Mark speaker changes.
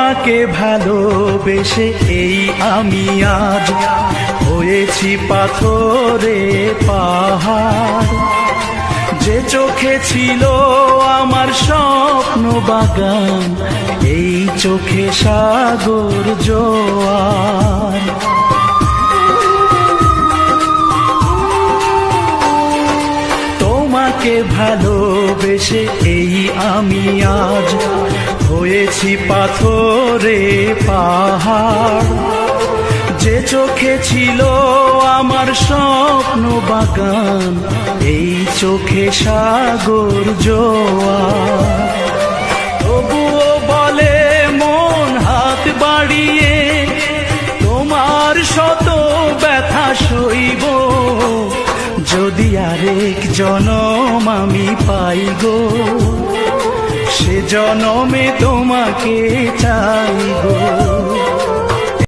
Speaker 1: তোমাকে ভালোবেসে এই আমি আজ হয়েছি পাথরে পাহাড়। যে চোখে ছিল আমার স্বপ্ন বাগান, এই চোখে সাগর জোয়ার। তোমাকে ভালোবেসে এই আমি আজ হয়েছি পাথরে পাহাড়। যে চোখে ছিল আমার স্বপ্ন বাগান, এই চোখে সাগর জোয়ার। তবুও বলে মন হাত বাড়িয়ে, তোমার শত ব্যথা সইব, যদি আরেক জনম আমি পাই গো, সে জনমে তোমাকে চাই।